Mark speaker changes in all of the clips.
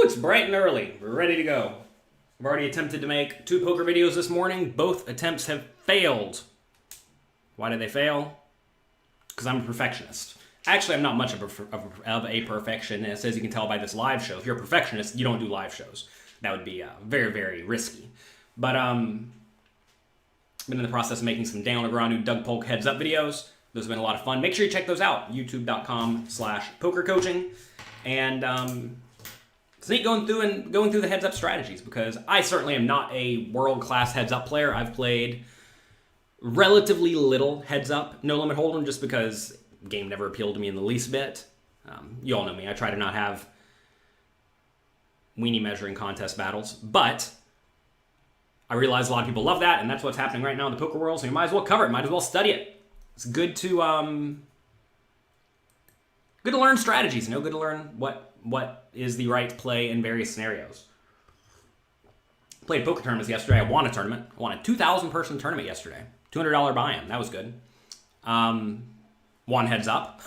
Speaker 1: It's bright and early. We're ready to go. I've already attempted to make 2 poker videos this morning. Both attempts have failed. Why did they fail? Because I'm a perfectionist. Actually, I'm not much of a perfectionist, as you can tell by this live show. If you're a perfectionist, you don't do live shows. That would be very, very risky. But I've been in the process of making some Daniel Negreanu, Doug Polk heads up videos. Those have been a lot of fun. Make sure you check those out. youtube.com/pokercoaching. And it's neat going through the heads up strategies, because I certainly am not a world-class heads up player. I've played relatively little heads up no limit hold'em just because the game never appealed to me in the least bit. You all know me. I try to not have weenie measuring contest battles, but I realize a lot of people love that, and that's what's happening right now in the poker world, so you might as well cover it, might as well study it. It's good to learn strategies, good to learn what is the right play in various scenarios. Played poker tournaments yesterday. I won a tournament. I won a 2,000 person tournament yesterday. $200 buy-in. That was good. Won heads up.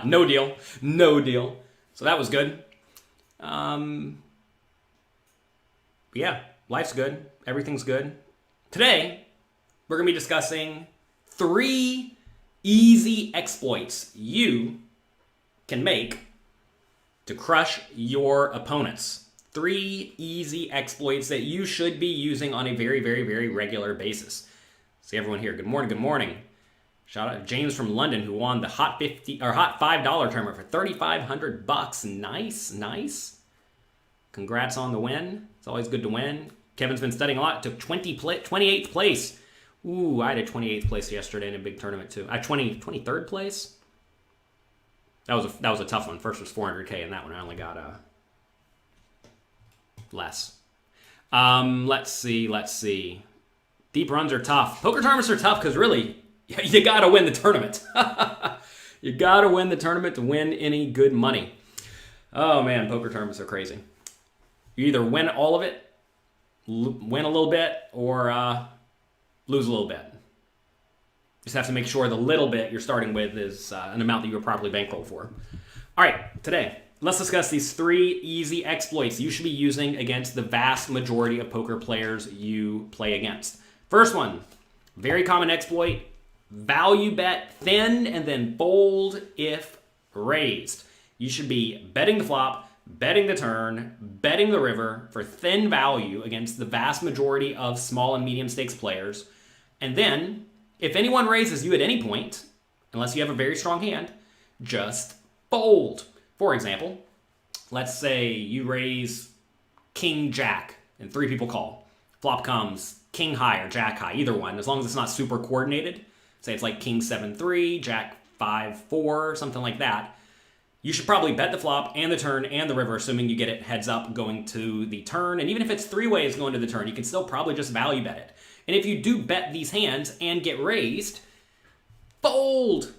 Speaker 1: No deal. So that was good. Yeah, life's good. Everything's good. Today, we're going to be discussing 3 easy exploits you can make to crush your opponents. 3 easy exploits that you should be using on a very, very, very regular basis. See everyone here. Good morning. Good morning. Shout out to James from London, who won the Hot $5 tournament for $3,500. Nice. Congrats on the win. It's always good to win. Kevin's been studying a lot. Took 28th place. Ooh, I had a 28th place yesterday in a big tournament too. 23rd place. That was a tough one. First was 400K, and that one I only got less. Let's see. Deep runs are tough. Poker tournaments are tough because really, you gotta win the tournament. You gotta win the tournament to win any good money. Oh man, poker tournaments are crazy. You either win all of it, win a little bit, or lose a little bit. Just have to make sure the little bit you're starting with is an amount that you were properly bankrolled for. All right, today, let's discuss these 3 easy exploits you should be using against the vast majority of poker players you play against. First one, very common exploit, value bet thin and then fold if raised. You should be betting the flop, betting the turn, betting the river for thin value against the vast majority of small and medium stakes players. And then, if anyone raises you at any point, unless you have a very strong hand, just fold. For example, let's say you raise King Jack and 3 people call. Flop comes King High or Jack High, either one, as long as it's not super coordinated. Say it's like King 7-3, Jack 5-4, something like that. You should probably bet the flop and the turn and the river, assuming you get it heads up going to the turn. And even if it's 3 ways going to the turn, you can still probably just value bet it. And if you do bet these hands and get raised, fold.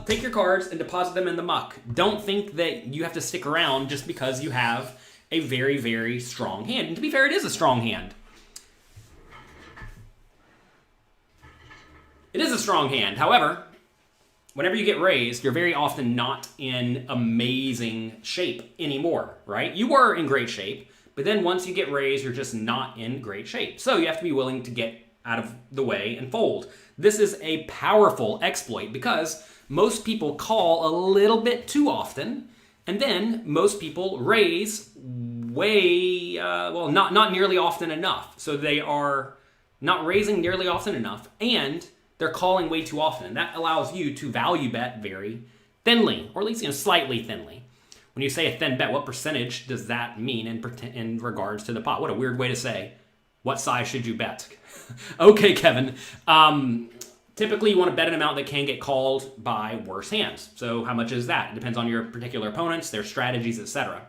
Speaker 1: Take your cards and deposit them in the muck. Don't think that you have to stick around just because you have a very, very strong hand. And to be fair, it is a strong hand. It is a strong hand. However, whenever you get raised, you're very often not in amazing shape anymore, right? You were in great shape, but then once you get raised, you're just not in great shape. So you have to be willing to get out of the way and fold. This is a powerful exploit because most people call a little bit too often, and then most people raise not nearly often enough. So they are not raising nearly often enough, and they're calling way too often. And that allows you to value bet very thinly, or at least slightly thinly. When you say a thin bet, what percentage does that mean in regards to the pot? What a weird way to say, what size should you bet? Okay, Kevin. Typically, you want to bet an amount that can get called by worse hands. So how much is that? It depends on your particular opponents, their strategies, etc.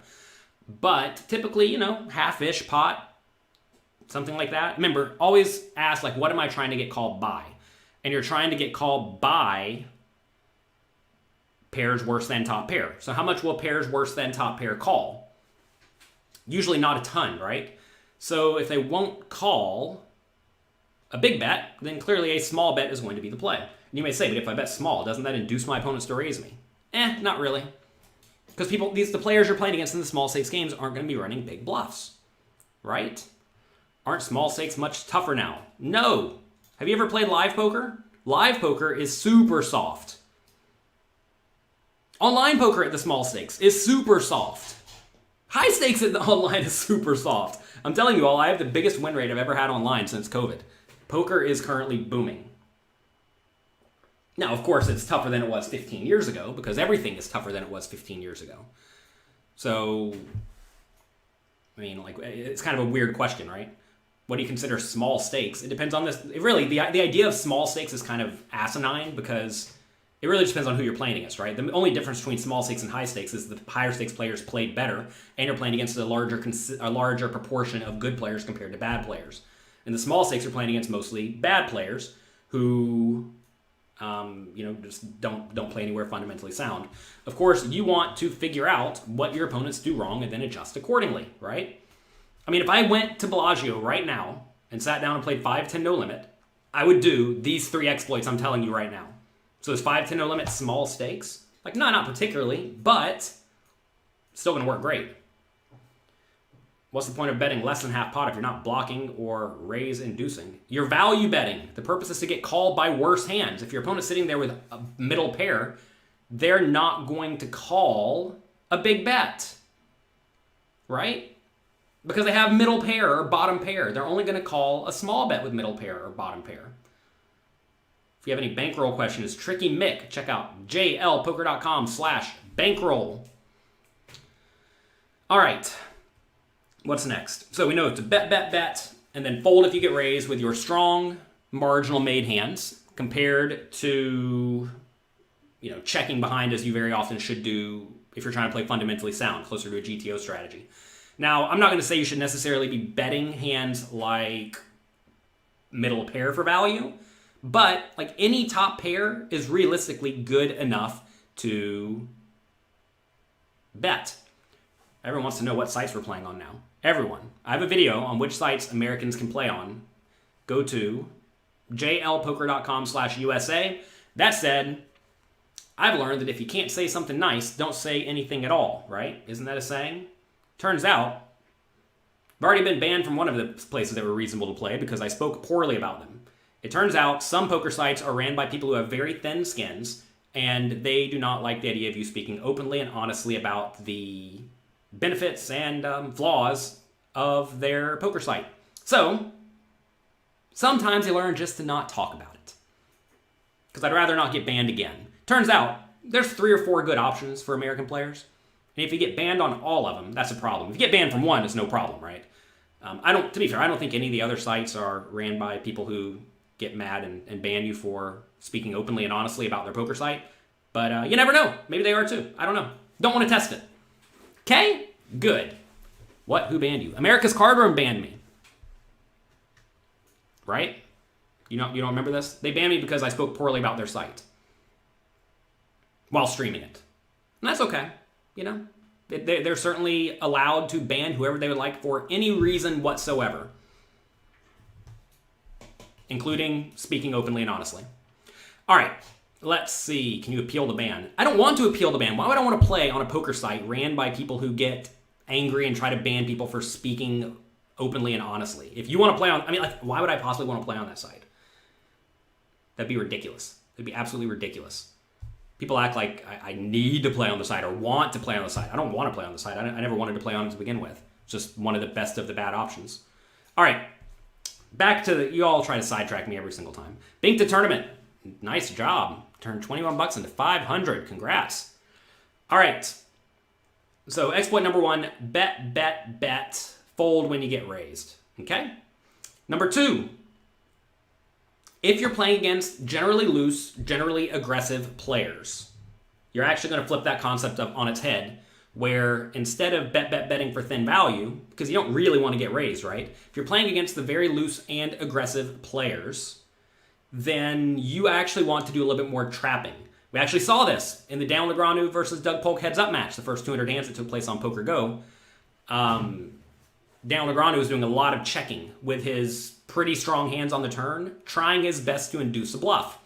Speaker 1: But typically, half-ish pot, something like that. Remember, always ask, what am I trying to get called by? And you're trying to get called by pairs worse than top pair. So how much will pairs worse than top pair call? Usually not a ton, right? So if they won't call a big bet, then clearly a small bet is going to be the play. And you may say, but if I bet small, doesn't that induce my opponents to raise me? Not really. Because the players you're playing against in the small stakes games aren't going to be running big bluffs, right? Aren't small stakes much tougher now? No. Have you ever played live poker? Live poker is super soft. Online poker at the small stakes is super soft. High stakes at the online is super soft. I'm telling you all, I have the biggest win rate I've ever had online since COVID. Poker is currently booming. Now, of course, it's tougher than it was 15 years ago because everything is tougher than it was 15 years ago. So, I mean, like, it's kind of a weird question, right? What do you consider small stakes? It depends on this. Really, the idea of small stakes is kind of asinine because it really depends on who you're playing against, right? The only difference between small stakes and high stakes is the higher stakes players played better, and you're playing against a larger proportion of good players compared to bad players. And the small stakes are playing against mostly bad players who, just don't play anywhere fundamentally sound. Of course, you want to figure out what your opponents do wrong and then adjust accordingly, right? I mean, if I went to Bellagio right now and sat down and played 5-10 no limit, I would do these 3 exploits I'm telling you right now. So is 5-10 no limit small stakes? Like, no, not particularly, but still going to work great. What's the point of betting less than half pot if you're not blocking or raise inducing? You're value betting. The purpose is to get called by worse hands. If your opponent's sitting there with a middle pair, they're not going to call a big bet, right? Because they have middle pair or bottom pair. They're only going to call a small bet with middle pair or bottom pair. If you have any bankroll questions, Tricky Mick, check out jlpoker.com/bankroll. All right. What's next? So we know it's a bet, and then fold if you get raised with your strong marginal made hands compared to, checking behind as you very often should do if you're trying to play fundamentally sound, closer to a GTO strategy. Now, I'm not going to say you should necessarily be betting hands like middle pair for value, but like any top pair is realistically good enough to bet. Everyone wants to know what sites we're playing on now. Everyone. I have a video on which sites Americans can play on. Go to jlpoker.com/USA. That said, I've learned that if you can't say something nice, don't say anything at all, right? Isn't that a saying? Turns out, I've already been banned from one of the places that were reasonable to play because I spoke poorly about them. It turns out some poker sites are ran by people who have very thin skins, and they do not like the idea of you speaking openly and honestly about the benefits and flaws of their poker site. So, sometimes they learn just to not talk about it. Because I'd rather not get banned again. Turns out, there's 3 or 4 good options for American players. And if you get banned on all of them, that's a problem. If you get banned from one, it's no problem, right? To be fair, I don't think any of the other sites are ran by people who get mad and ban you for speaking openly and honestly about their poker site. But you never know. Maybe they are too. I don't know. Don't want to test it. Okay? Good. What? Who banned you? America's Card Room banned me. Right? You don't remember this? They banned me because I spoke poorly about their site while streaming it. And that's okay. They're certainly allowed to ban whoever they would like for any reason whatsoever, including speaking openly and honestly. All right, let's see. Can you appeal the ban? I don't want to appeal the ban. Why would I want to play on a poker site ran by people who get angry and try to ban people for speaking openly and honestly? If you want to play on, why would I possibly want to play on that site? That'd be ridiculous. It'd be absolutely ridiculous. People act like I need to play on the site or want to play on the site. I don't want to play on the site. I never wanted to play on it to begin with. It's just one of the best of the bad options. All right, back to you all try to sidetrack me every single time. Bink to tournament. Nice job. Turned 21 bucks into 500. Congrats. All right. So exploit number 1, bet, fold when you get raised. Okay? Number 2, if you're playing against generally loose, generally aggressive players, you're actually going to flip that concept up on its head, where instead of betting for thin value, because you don't really want to get raised, right? If you're playing against the very loose and aggressive players, then you actually want to do a little bit more trapping. We actually saw this in the Dan Legranu versus Doug Polk heads-up match, the first 200 hands that took place on Poker Go. Dan Legranu was doing a lot of checking with his pretty strong hands on the turn, trying his best to induce a bluff.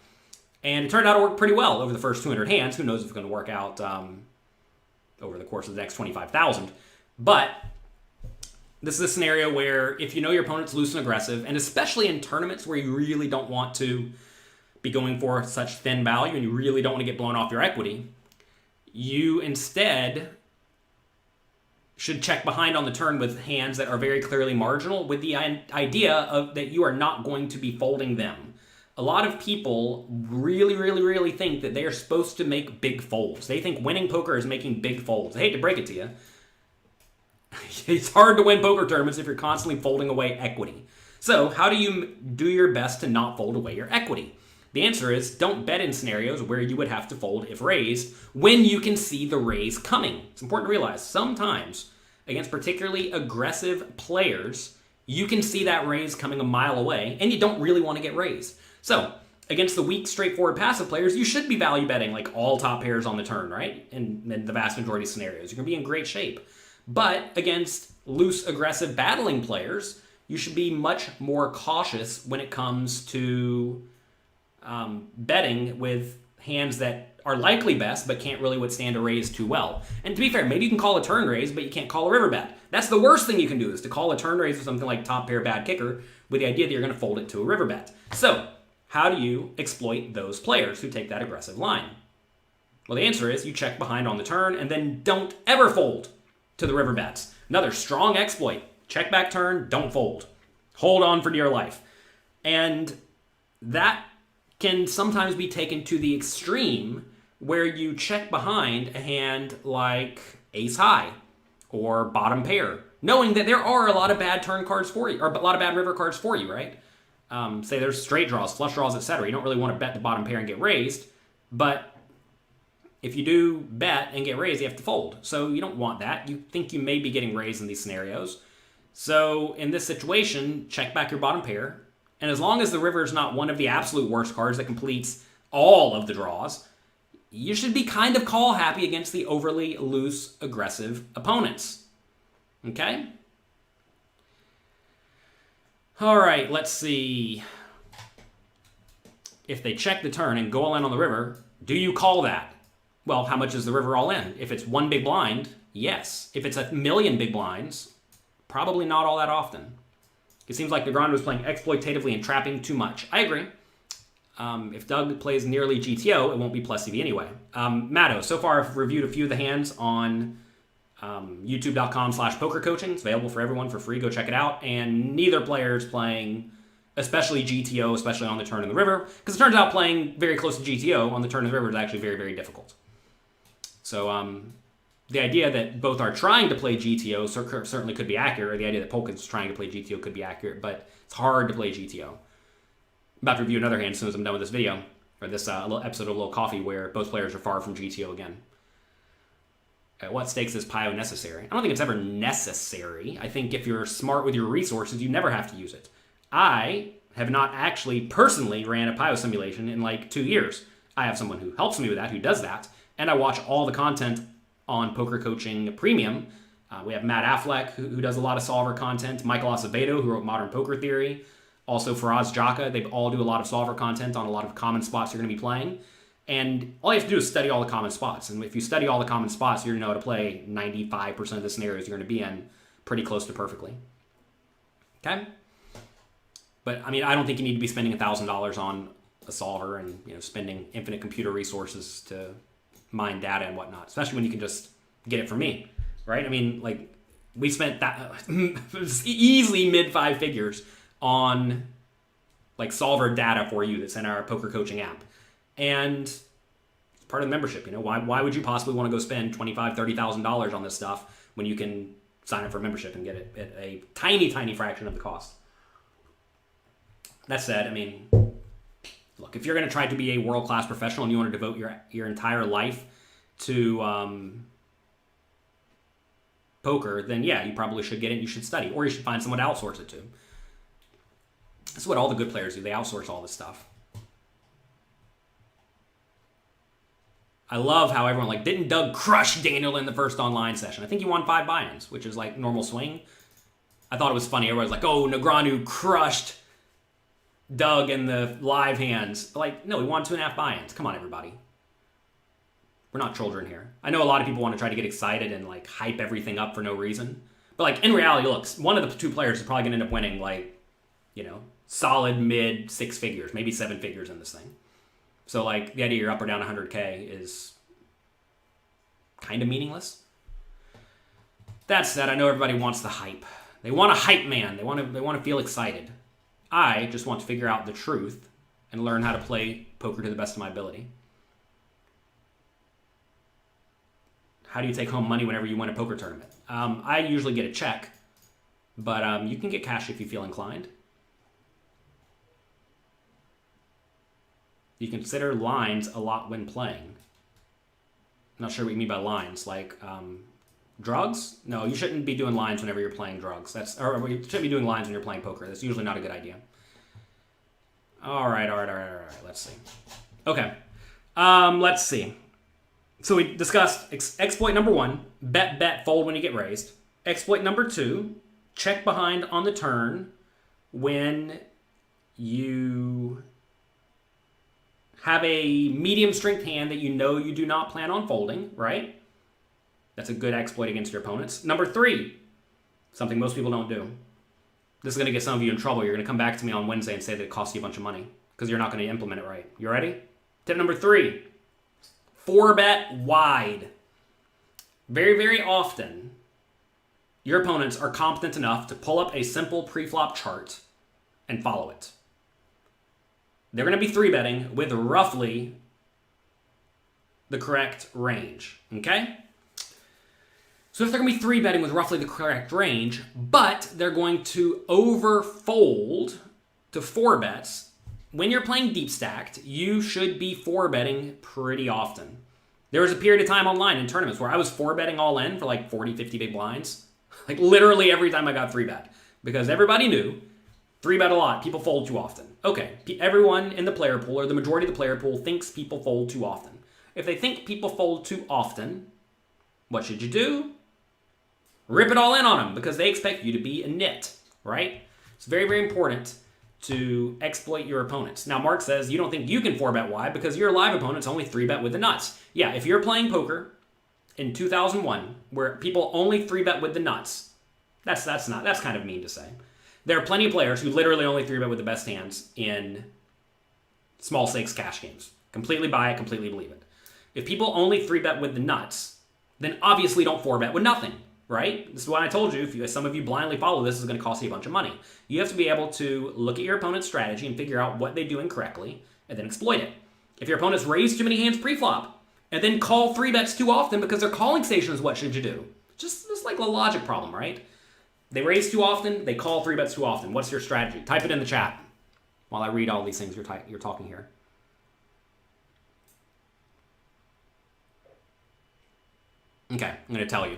Speaker 1: And it turned out to work pretty well over the first 200 hands. Who knows if it's going to work out over the course of the next 25,000. But this is a scenario where if you know your opponent's loose and aggressive, and especially in tournaments where you really don't want to be going for such thin value and you really don't want to get blown off your equity, you instead should check behind on the turn with hands that are very clearly marginal, with the idea of that you are not going to be folding them. A lot of people really think that they are supposed to make big folds. They think winning poker is making big folds. I hate to break it to you. It's hard to win poker tournaments if you're constantly folding away equity. So how do you do your best to not fold away your equity? The answer is don't bet in scenarios where you would have to fold if raised when you can see the raise coming. It's important to realize sometimes against particularly aggressive players, you can see that raise coming a mile away and you don't really want to get raised. So against the weak, straightforward passive players, you should be value betting like all top pairs on the turn, right? In the vast majority of scenarios, you're going to be in great shape. But against loose, aggressive, battling players, you should be much more cautious when it comes to betting with hands that are likely best but can't really withstand a raise too well. And to be fair, maybe you can call a turn raise, but you can't call a river bet. That's the worst thing you can do, is to call a turn raise with something like top pair bad kicker with the idea that you're going to fold it to a river bet. So how do you exploit those players who take that aggressive line? Well, the answer is you check behind on the turn and then don't ever fold to the river bets. Another strong exploit. Check back turn, don't fold. Hold on for dear life. And that can sometimes be taken to the extreme where you check behind a hand like ace high or bottom pair, knowing that there are a lot of bad turn cards for you, or a lot of bad river cards for you, right? Say there's straight draws, flush draws, etc. You don't really want to bet the bottom pair and get raised, but if you do bet and get raised, you have to fold. So you don't want that. You think you may be getting raised in these scenarios. So in this situation, check back your bottom pair. And as long as the river is not one of the absolute worst cards that completes all of the draws, you should be kind of call happy against the overly loose, aggressive opponents. Okay? All right, let's see. If they check the turn and go all in on the river, do you call that? Well, how much is the river all in? If it's one big blind, yes. If it's 1,000,000 big blinds, probably not all that often. It seems like Negrano was playing exploitatively and trapping too much. I agree. If Doug plays nearly GTO, it won't be plus CV anyway. Matto, so far I've reviewed a few of the hands on youtube.com/pokercoaching. It's available for everyone for free. Go check it out. And neither player is playing, especially GTO, especially on the turn in the river, because it turns out playing very close to GTO on the turn in the river is actually very, very difficult. So the idea that both are trying to play GTO certainly could be accurate, or the idea that Polkin's trying to play GTO could be accurate, but it's hard to play GTO. I'm about to review another hand as soon as I'm done with this video, or this little episode of Little Coffee, where both players are far from GTO again. At what stakes is PIO necessary? I don't think it's ever necessary. I think if you're smart with your resources, you never have to use it. I have not actually personally ran a PIO simulation in like 2 years. I have someone who helps me with that, who does that, and I watch all the content on Poker Coaching Premium. We have Matt Affleck, who does a lot of solver content, Michael Acevedo, who wrote Modern Poker Theory, also Faraz Jaka. They all do a lot of solver content on a lot of common spots you're going to be playing. And all you have to do is study all the common spots. And if you study all the common spots, you're going to know how to play 95% of the scenarios you're going to be in pretty close to perfectly. Okay? But, I mean, I don't think you need to be spending $1,000 on a solver and, spending infinite computer resources to mine data and whatnot, especially when you can just get it from me, right? I mean, like, we spent that easily mid 5 figures on like solver data for you that's in our Poker Coaching app, and it's part of the membership. Why would you possibly want to go spend $25,000, $30,000 on this stuff when you can sign up for a membership and get it at a tiny fraction of the cost? That said, I mean, look, if you're going to try to be a world-class professional and you want to devote your entire life to poker, then yeah, you probably should get it. You should study, or you should find someone to outsource it to. That's what all the good players do. They outsource all this stuff. I love how everyone, didn't Doug crush Daniel in the first online session? I think he won 5 buy-ins, which is like normal swing. I thought it was funny. Everybody's like, oh, Negrano crushed Doug in the live hands. No, he won 2.5 buy-ins. Come on, everybody. We're not children here. I know a lot of people want to try to get excited and like hype everything up for no reason. But like in reality, look, one of the two players is probably going to end up winning like, you know, solid mid 6 figures, maybe 7 figures in this thing. So like the idea you're up or down 100K is kind of meaningless. That said, I know everybody wants the hype. They want a hype man. They want to feel excited. I just want to figure out the truth and learn how to play poker to the best of my ability. How do you take home money whenever you win a poker tournament? I usually get a check, but you can get cash if you feel inclined. You consider lines a lot when playing. I'm not sure what you mean by lines. Like drugs? No, you shouldn't be doing lines whenever you're playing drugs. Or you shouldn't be doing lines when you're playing poker. That's usually not a good idea. All right. Let's see. Okay. Let's see. So we discussed exploit number 1, bet, fold when you get raised. Exploit number 2, check behind on the turn when you have a medium strength hand that you know you do not plan on folding, right? That's a good exploit against your opponents. Number 3, something most people don't do. This is going to get some of you in trouble. You're going to come back to me on Wednesday and say that it costs you a bunch of money because you're not going to implement it right. You ready? Tip number 3. 4-bet wide. Very, very often, your opponents are competent enough to pull up a simple pre-flop chart and follow it. They're going to be 3-betting with roughly the correct range, okay? So if they're going to be 3-betting with roughly the correct range, but they're going to overfold to 4-bets, when you're playing deep stacked, you should be 4-betting pretty often. There was a period of time online in tournaments where I was 4-betting all in for like 40, 50 big blinds. Like literally every time I got 3-bet. Because everybody knew 3-bet a lot, people fold too often. Okay, everyone in the player pool, or the majority of the player pool, thinks people fold too often. If they think people fold too often, what should you do? Rip it all in on them because they expect you to be a nit, right? It's very, very important to exploit your opponents. Now, Mark says you don't think you can 4-bet wide because your live opponents only 3-bet with the nuts. Yeah, if you're playing poker in 2001 where people only 3-bet with the nuts, that's kind of mean to say. There are plenty of players who literally only 3-bet with the best hands in small stakes cash games. Completely buy it, completely believe it. If people only 3-bet with the nuts, then obviously don't 4-bet with nothing. Right? This is why I told you, if some of you blindly follow this, it's going to cost you a bunch of money. You have to be able to look at your opponent's strategy and figure out what they do incorrectly, and then exploit it. If your opponent's raised too many hands pre-flop, and then call 3-bets too often because their calling station is what should you do? Just like a logic problem, right? They raise too often, they call 3-bets too often. What's your strategy? Type it in the chat while I read all these things you're talking here. Okay, I'm going to tell you.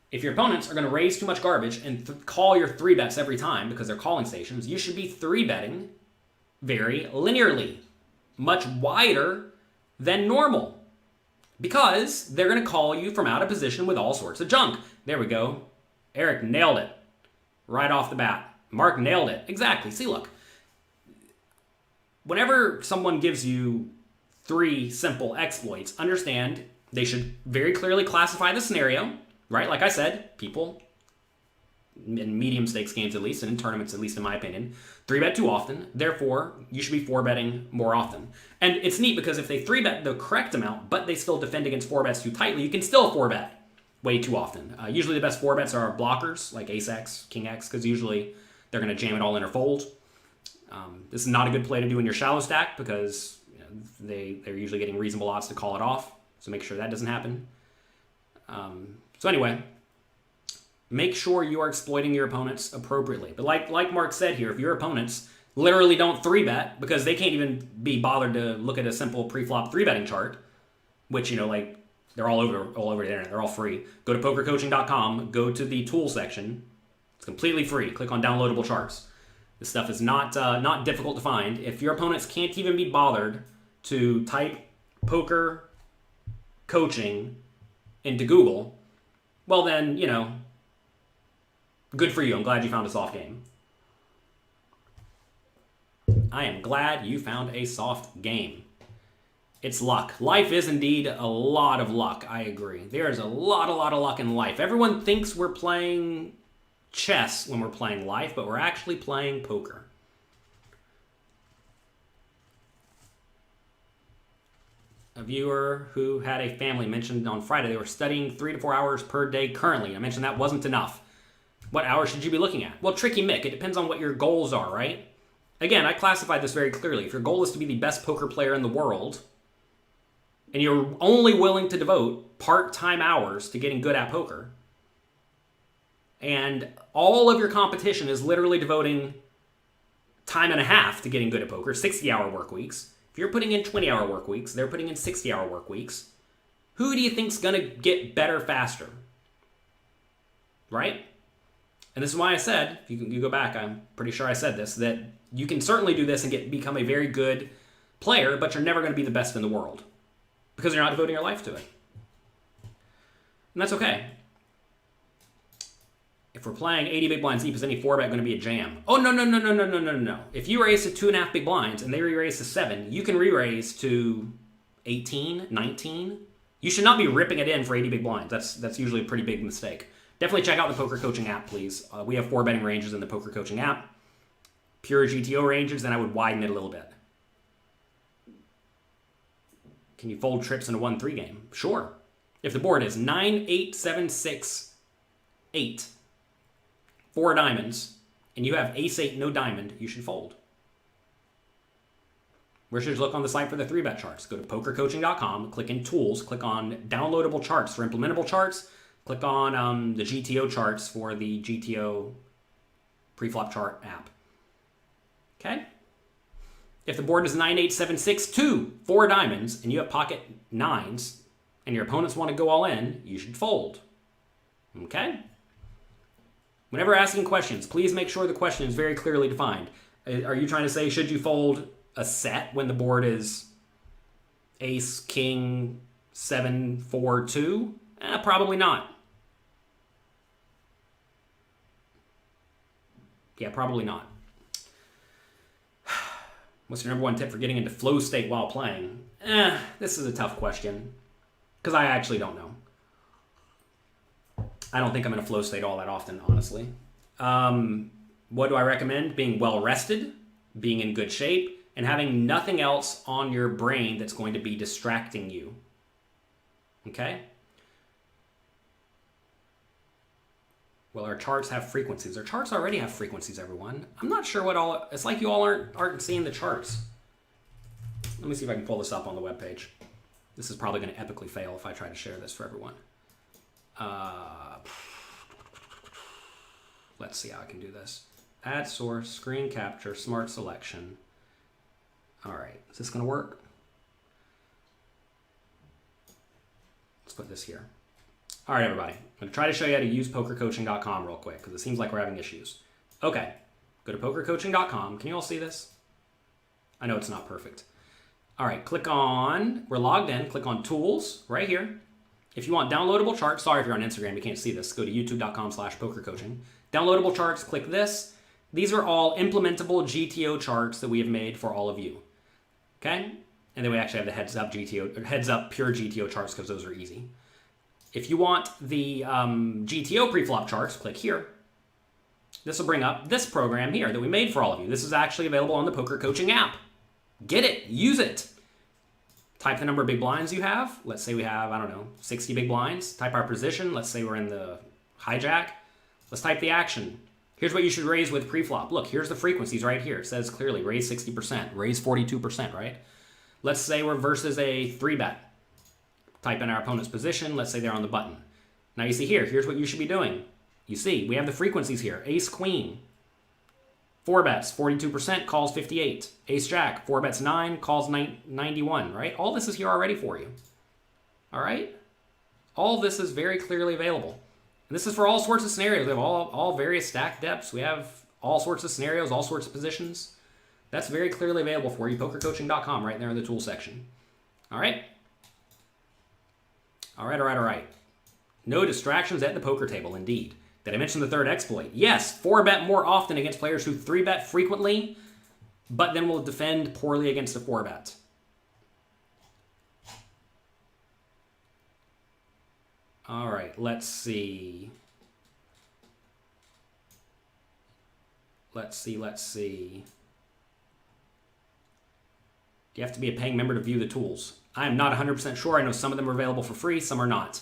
Speaker 1: If your opponents are going to raise too much garbage and call your 3-bets every time because they're calling stations, you should be 3-betting very linearly, much wider than normal, because they're going to call you from out of position with all sorts of junk. There we go. Eric nailed it right off the bat. Mark nailed it. Exactly. See, look. Whenever someone gives you 3 simple exploits, understand they should very clearly classify the scenario. Right? Like I said, people, in medium stakes games at least, and in tournaments at least in my opinion, 3-bet too often. Therefore, you should be 4-betting more often. And it's neat because if they 3-bet the correct amount, but they still defend against 4-bets too tightly, you can still 4-bet way too often. Usually the best 4-bets are blockers, like Ace-X, King-X, because usually they're going to jam it all in or fold. This is not a good play to do in your shallow stack because they're usually getting reasonable odds to call it off. So make sure that doesn't happen. So anyway, make sure you are exploiting your opponents appropriately. But like Mark said here, if your opponents literally don't 3-bet because they can't even be bothered to look at a simple pre-flop 3-betting chart, which, like they're all over the internet. They're all free. Go to pokercoaching.com, go to the tool section. It's completely free. Click on downloadable charts. This stuff is not difficult to find. If your opponents can't even be bothered to type poker coaching into Google, well then, good for you. I'm glad you found a soft game. I am glad you found a soft game. It's luck. Life is indeed a lot of luck. I agree. There's a lot of luck in life. Everyone thinks we're playing chess when we're playing life, but we're actually playing poker. A viewer who had a family mentioned on Friday they were studying 3 to 4 hours per day currently. I mentioned that wasn't enough. What hours should you be looking at? Well, tricky Mick. It depends on what your goals are, right? Again, I classified this very clearly. If your goal is to be the best poker player in the world, and you're only willing to devote part-time hours to getting good at poker, and all of your competition is literally devoting time and a half to getting good at poker, 60-hour work weeks. If you're putting in 20-hour work weeks, they're putting in 60-hour work weeks. Who do you think's going to get better faster? Right? And this is why I said, if you go back, I'm pretty sure I said this, that you can certainly do this and become a very good player, but you're never going to be the best in the world because you're not devoting your life to it. And that's okay. If we're playing 80 big blinds deep, is any 4-bet going to be a jam? Oh, no. If you raise to 2.5 big blinds and they re-raise to 7, you can re-raise to 18, 19. You should not be ripping it in for 80 big blinds. That's usually a pretty big mistake. Definitely check out the Poker Coaching app, please. We have 4-betting ranges in the Poker Coaching app. Pure GTO ranges, then I would widen it a little bit. Can you fold trips in a 1-3 game? Sure. If the board is 9, 8, 7, 6, 8, 4 diamonds, and you have ace-8, no diamond, you should fold. Where should you look on the site for the 3-bet charts? Go to pokercoaching.com, click in Tools, click on Downloadable Charts for implementable charts, click on the GTO charts for the GTO PREFLOP chart app. Okay? If the board is 9, 8, 7, 6, 2, 4 diamonds, and you have pocket 9s, and your opponents want to go all in, you should fold. Okay? Whenever asking questions, please make sure the question is very clearly defined. Are you trying to say, should you fold a set when the board is ace, king, 7, 4, 2? Probably not. Yeah, probably not. What's your number one tip for getting into flow state while playing? This is a tough question because I actually don't know. I don't think I'm in a flow state all that often, honestly. What do I recommend? Being well rested, being in good shape, and having nothing else on your brain that's going to be distracting you. Okay? Well, our charts have frequencies. Our charts already have frequencies, everyone. I'm not sure what all... It's like you all aren't seeing the charts. Let me see if I can pull this up on the webpage. This is probably going to epically fail if I try to share this for everyone. Let's see how I can do this. Add source, screen capture, smart selection. All right, is this going to work? Let's put this here. All right, everybody. I'm going to try to show you how to use pokercoaching.com real quick because it seems like we're having issues. Okay, go to pokercoaching.com. Can you all see this? I know it's not perfect. All right, click on, we're logged in, click on Tools right here. If you want downloadable charts, sorry if you're on Instagram, you can't see this, go to youtube.com/pokercoaching. Downloadable charts, click this. These are all implementable GTO charts that we have made for all of you. Okay? And then we actually have the heads up pure GTO charts because those are easy. If you want the GTO preflop charts, click here. This will bring up this program here that we made for all of you. This is actually available on the Poker Coaching app. Get it. Use it. Type the number of big blinds you have. Let's say we have, 60 big blinds. Type our position. Let's say we're in the hijack. Let's type the action. Here's what you should raise with preflop. Look, here's the frequencies right here. It says clearly raise 60%, raise 42%, right? Let's say we're versus a 3-bet. Type in our opponent's position. Let's say they're on the button. Now you see here, here's what you should be doing. You see, we have the frequencies here. Ace, queen. 4 bets, 42%, calls 58. Ace, jack, 4 bets 9, calls 91, right? All this is here already for you. All right? All this is very clearly available. And this is for all sorts of scenarios. We have all various stack depths. We have all sorts of scenarios, all sorts of positions. That's very clearly available for you. Pokercoaching.com right there in the tool section. All right? All right. No distractions at the poker table, indeed. Did I mention the third exploit? Yes, 4-bet more often against players who 3-bet frequently, but then will defend poorly against a 4-bet. All right, let's see. Let's see. Do you have to be a paying member to view the tools? I am not 100% sure. I know some of them are available for free, some are not.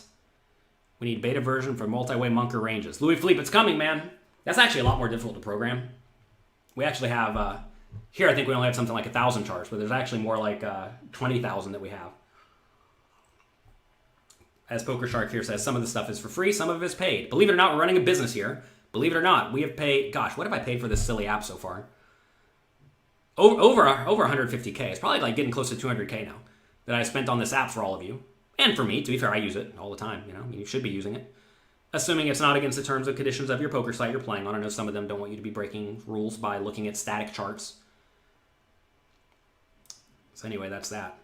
Speaker 1: We need beta version for multi-way Munker ranges. Louis Philippe, it's coming, man. That's actually a lot more difficult to program. We actually have, here I think we only have something like 1,000 charts, but there's actually more like 20,000 that we have. As Poker Shark here says, some of the stuff is for free, some of it is paid. Believe it or not, we're running a business here. Believe it or not, we have paid, gosh, what have I paid for this silly app so far? Over 150K. It's probably like getting close to 200K now that I spent on this app for all of you. And for me, to be fair, I use it all the time. You know, you should be using it. Assuming it's not against the terms and conditions of your poker site you're playing on. I know some of them don't want you to be breaking rules by looking at static charts. So anyway, that's that.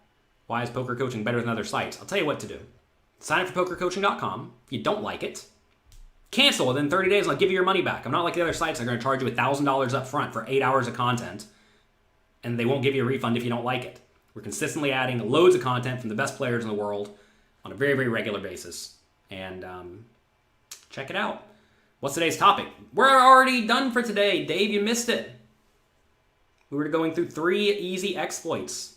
Speaker 1: Why is poker coaching better than other sites? I'll tell you what to do. Sign up for pokercoaching.com. If you don't like it, cancel within 30 days and I'll give you your money back. I'm not like the other sites that are going to charge you $1,000 up front for 8 hours of content, and they won't give you a refund if you don't like it. We're consistently adding loads of content from the best players in the world on a very, very regular basis. And check it out. What's today's topic? We're already done for today. Dave, you missed it. We were going through 3 easy exploits.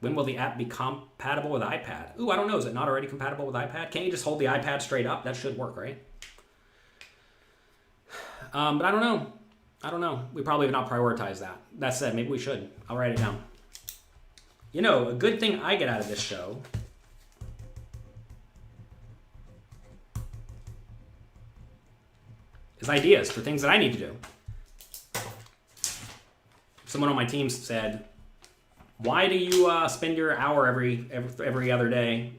Speaker 1: When will the app be compatible with iPad? Ooh, I don't know. Is it not already compatible with iPad? Can't you just hold the iPad straight up? That should work, right? But I don't know. I don't know. We probably have not prioritized that. That said, maybe we should. I'll write it down. You know, a good thing I get out of this show is ideas for things that I need to do. Someone on my team said, why do you spend your hour every other day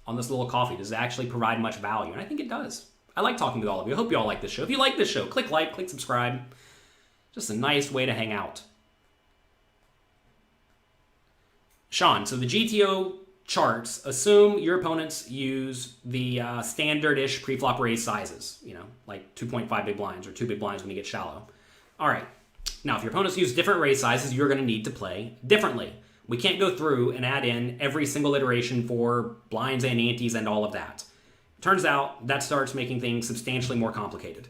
Speaker 1: on this little coffee? Does it actually provide much value? And I think it does. I like talking with all of you. I hope you all like this show. If you like this show, click like, click subscribe. Just a nice way to hang out. Sean, so the GTO charts assume your opponents use the standard-ish pre-flop raise sizes, you know, like 2.5 big blinds or 2 big blinds when you get shallow. All right. Now, if your opponents use different raise sizes, you're going to need to play differently. We can't go through and add in every single iteration for blinds and antes and all of that. Turns out that starts making things substantially more complicated.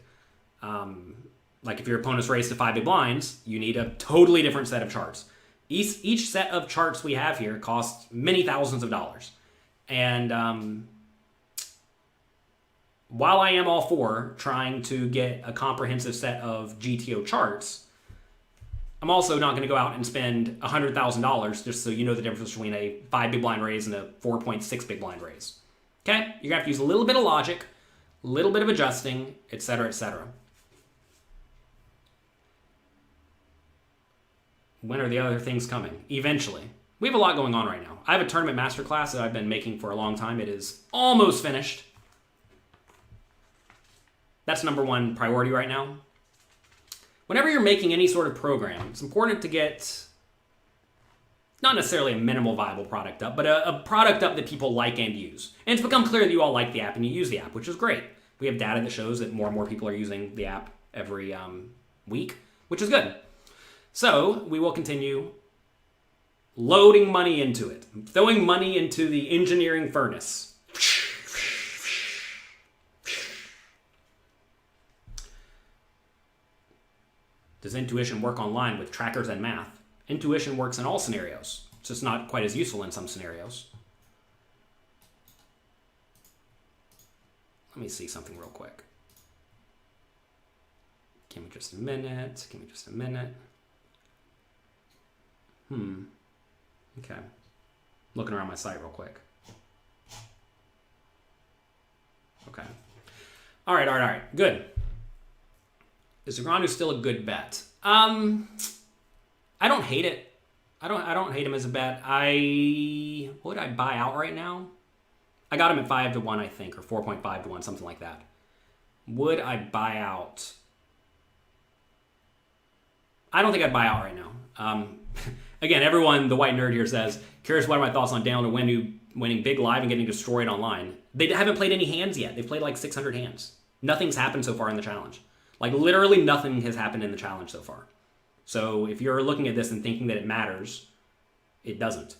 Speaker 1: Like if your opponent's raised to 5 big blinds, you need a totally different set of charts. Each set of charts we have here costs many thousands of dollars. And while I am all for trying to get a comprehensive set of GTO charts, I'm also not going to go out and spend $100,000 just so you know the difference between a 5 big blind raise and a 4.6 big blind raise. Okay? You're going to have to use a little bit of logic, a little bit of adjusting, etc., etc. When are the other things coming? Eventually. We have a lot going on right now. I have a tournament masterclass that I've been making for a long time. It is almost finished. That's number one priority right now. Whenever you're making any sort of program, it's important to get not necessarily a minimal viable product up, but a product up that people like and use. And it's become clear that you all like the app and you use the app, which is great. We have data that shows that more and more people are using the app every week, which is good. So we will continue loading money into it, throwing money into the engineering furnace. Does intuition work online with trackers and math? Intuition works in all scenarios. It's just not quite as useful in some scenarios. Let me see something real quick. Give me just a minute. Okay. Looking around my site real quick. Okay. All right. Good. Is Zagranu still a good bet? I don't hate it. I don't hate him as a bet. Would I buy out right now? I got him at 5-1, I think, or 4.5-1, something like that. Would I buy out? I don't think I'd buy out right now. Again, everyone, the white nerd here says, curious what are my thoughts on Daniel winning big live and getting destroyed online. They haven't played any hands yet. They've played like 600 hands. Nothing's happened so far in the challenge. Like literally nothing has happened in the challenge so far. So if you're looking at this and thinking that it matters, it doesn't.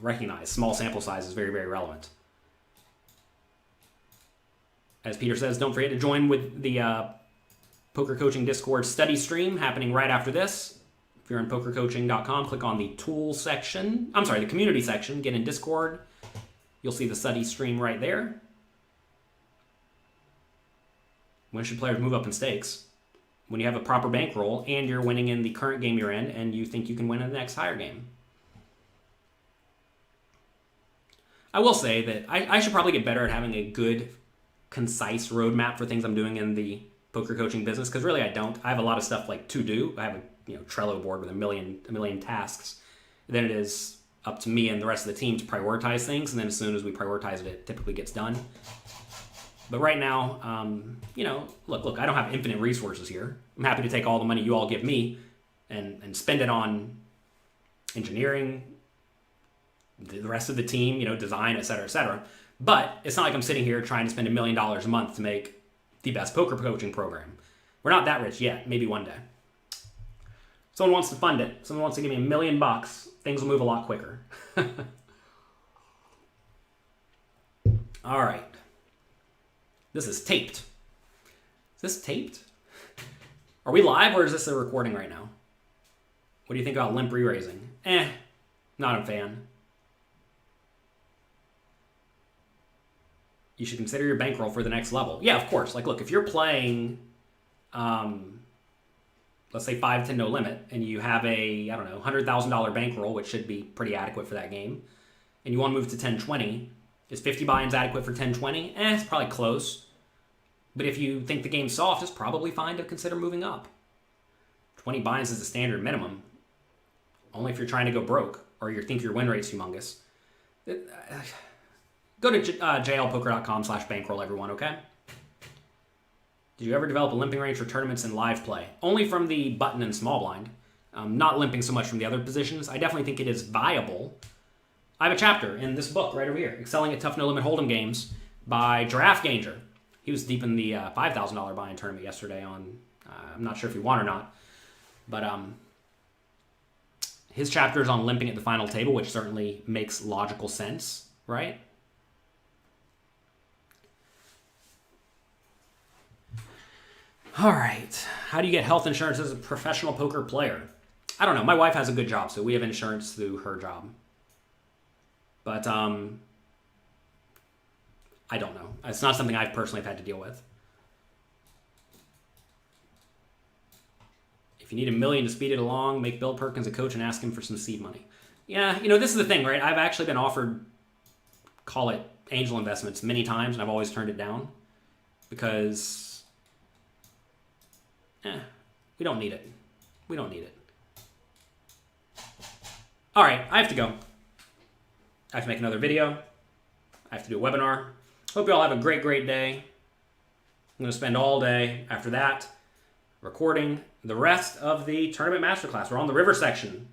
Speaker 1: recognize small sample size is very, very relevant. As Peter says, don't forget to join with the Poker Coaching Discord study stream happening right after this. If you're on pokercoaching.com, click on the tools section. I'm sorry, the community section. Get in Discord. You'll see the study stream right there. When should players move up in stakes? When you have a proper bankroll and you're winning in the current game you're in and you think you can win in the next higher game. I will say that I should probably get better at having a good, concise roadmap for things I'm doing in the poker coaching business, because really I don't. I have a lot of stuff like to do. I have a Trello board with a million tasks. Then it is up to me and the rest of the team to prioritize things, and then as soon as we prioritize it, it typically gets done. But right now, look, I don't have infinite resources here. I'm happy to take all the money you all give me and spend it on engineering, the rest of the team, design, et cetera, et cetera. But it's not like I'm sitting here trying to spend $1 million a month to make the best poker coaching program. We're not that rich yet. Maybe one day. Someone wants to fund it. Someone wants to give me $1 million. Things will move a lot quicker. All right. This is taped. Is this taped? Are we live or is this a recording right now? What do you think about limp re-raising? Not a fan. You should consider your bankroll for the next level. Yeah, of course. Like, look, if you're playing, let's say 5-10 no limit, and you have a, $100,000 bankroll, which should be pretty adequate for that game, and you want to move to 10-20, is 50 buy-ins adequate for 10-20? It's probably close. But if you think the game's soft, it's probably fine to consider moving up. 20 buy-ins is the standard minimum. Only if you're trying to go broke, or you think your win rate's humongous. Go to jlpoker.com/bankroll, everyone, okay? Did you ever develop a limping range for tournaments and live play? Only from the button and small blind. Not limping so much from the other positions. I definitely think it is viable. I have a chapter in this book right over here, Excelling at Tough No Limit Hold'em Games by Jaffe. He was deep in the $5,000 buy-in tournament yesterday on, I'm not sure if he won or not, but his chapter is on limping at the final table, which certainly makes logical sense, right? All right. How do you get health insurance as a professional poker player? I don't know. My wife has a good job, so we have insurance through her job. But I don't know. It's not something I personally have had to deal with. If you need $1 million to speed it along, make Bill Perkins a coach and ask him for some seed money. Yeah, this is the thing, right? I've actually been offered, call it angel investments, many times, and I've always turned it down because we don't need it. We don't need it. All right, I have to go. I have to make another video. I have to do a webinar. Hope you all have a great, great day. I'm going to spend all day after that recording the rest of the tournament masterclass. We're on the river section.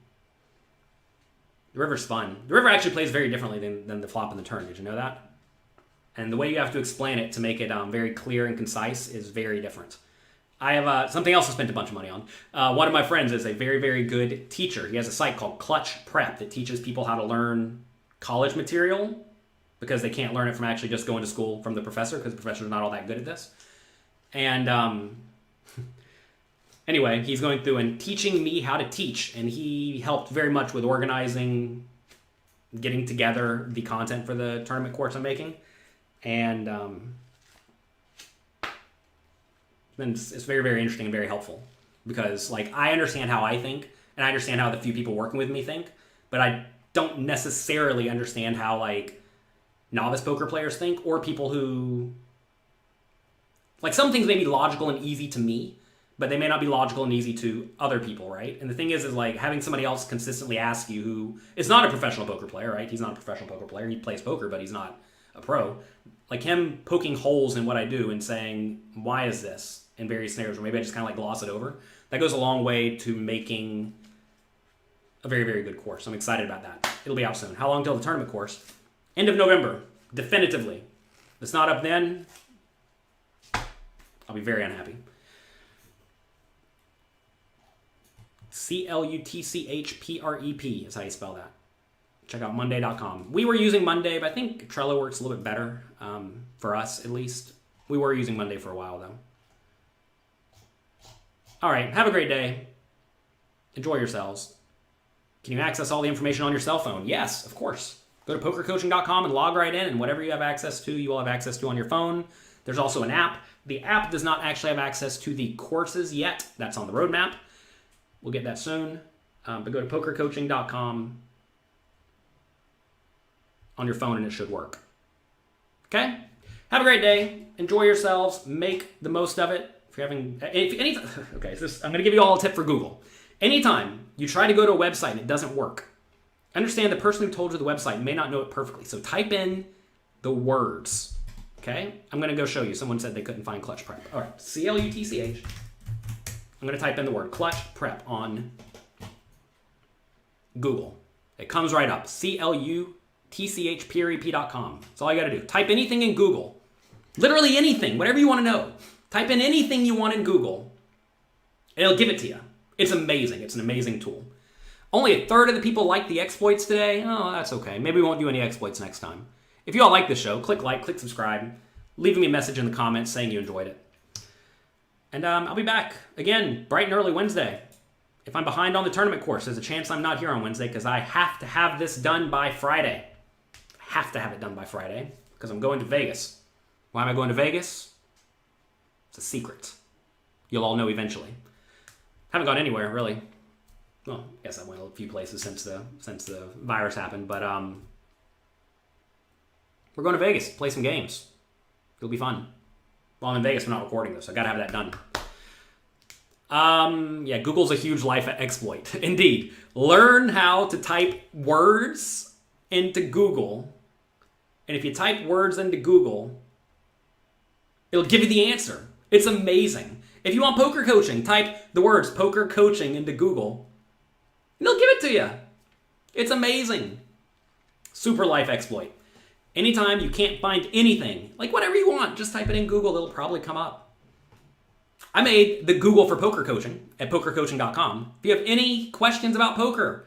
Speaker 1: The river's fun. The river actually plays very differently than the flop and the turn. Did you know that? And the way you have to explain it to make it very clear and concise is very different. I have something else I spent a bunch of money on. One of my friends is a very, very good teacher. He has a site called Clutch Prep that teaches people how to learn college material because they can't learn it from actually just going to school from the professor because the professor's not all that good at this. And anyway, he's going through and teaching me how to teach, and he helped very much with organizing, getting together the content for the tournament course I'm making. And then it's very, very interesting and very helpful because, I understand how I think, and I understand how the few people working with me think, but I don't necessarily understand how, novice poker players think, or people who... some things may be logical and easy to me, but they may not be logical and easy to other people, right? And the thing is having somebody else consistently ask you who is not a professional poker player, right? He's not a professional poker player. He plays poker, but he's not a pro. Him poking holes in what I do and saying, why is this? In various scenarios, or maybe I just kind of gloss it over. That goes a long way to making a very, very good course. I'm excited about that. It'll be out soon. How long till the tournament course? End of November, definitively. If it's not up then, I'll be very unhappy. CLUTCHPREP is how you spell that. check out Monday.com. We were using Monday, but I think Trello works a little bit better for us, at least. We were using Monday for a while, though. All right, have a great day. Enjoy yourselves. Can you access all the information on your cell phone? Yes, of course. Go to pokercoaching.com and log right in, and whatever you have access to, you will have access to on your phone. There's also an app. The app does not actually have access to the courses yet. That's on the roadmap. We'll get that soon. But go to pokercoaching.com on your phone, and it should work. Okay? Have a great day. Enjoy yourselves. Make the most of it. If you're having okay, so I'm going to give you all a tip for Google. Anytime you try to go to a website and it doesn't work, understand the person who told you the website may not know it perfectly. So type in the words. Okay? I'm going to go show you. Someone said they couldn't find clutch prep. All right. CLUTCH. I'm going to type in the word clutch prep on Google. It comes right up. CLUTCH.com. That's all you got to do. Type anything in Google. Literally anything. Whatever you want to know. Type in anything you want in Google. And it'll give it to you. It's amazing. It's an amazing tool. Only a third of the people like the exploits today. Oh, that's okay. Maybe we won't do any exploits next time. If you all like this show, click like, click subscribe. Leave me a message in the comments saying you enjoyed it. And I'll be back again bright and early Wednesday. If I'm behind on the tournament course, there's a chance I'm not here on Wednesday because I have to have this done by Friday. I have to have it done by Friday because I'm going to Vegas. Why am I going to Vegas? It's a secret. You'll all know eventually. Haven't gone anywhere, really. Well, I guess I went a few places since the virus happened, but we're going to Vegas, play some games. It'll be fun. Well, I'm in Vegas, we're not recording this, so I gotta have that done. Yeah, Google's a huge life exploit. Indeed. Learn how to type words into Google, and if you type words into Google, it'll give you the answer. It's amazing. If you want poker coaching, type the words poker coaching into Google, and it'll give it to you. It's amazing. Super life exploit. Anytime you can't find anything, like whatever you want, just type it in Google. It'll probably come up. I made the Google for poker coaching at pokercoaching.com. If you have any questions about poker,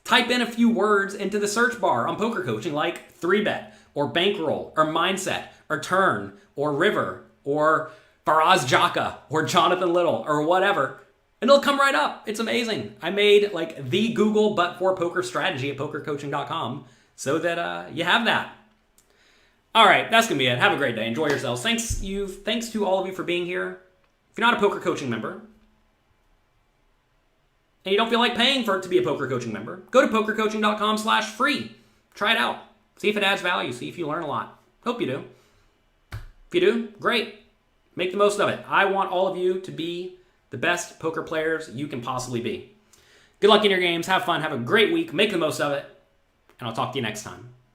Speaker 1: type in a few words into the search bar on poker coaching, like 3-bet or bankroll or mindset or turn or river or Faraz Jaka or Jonathan Little or whatever, and it'll come right up. It's amazing. I made like the Google but for poker strategy at pokercoaching.com so that you have that. All right, that's going to be it. Have a great day. Enjoy yourselves. Thanks to all of you for being here. If you're not a poker coaching member and you don't feel like paying for it to be a poker coaching member, go to pokercoaching.com/free. Try it out. See if it adds value. See if you learn a lot. Hope you do. If you do, great. Make the most of it. I want all of you to be the best poker players you can possibly be. Good luck in your games. Have fun. Have a great week. Make the most of it. And I'll talk to you next time.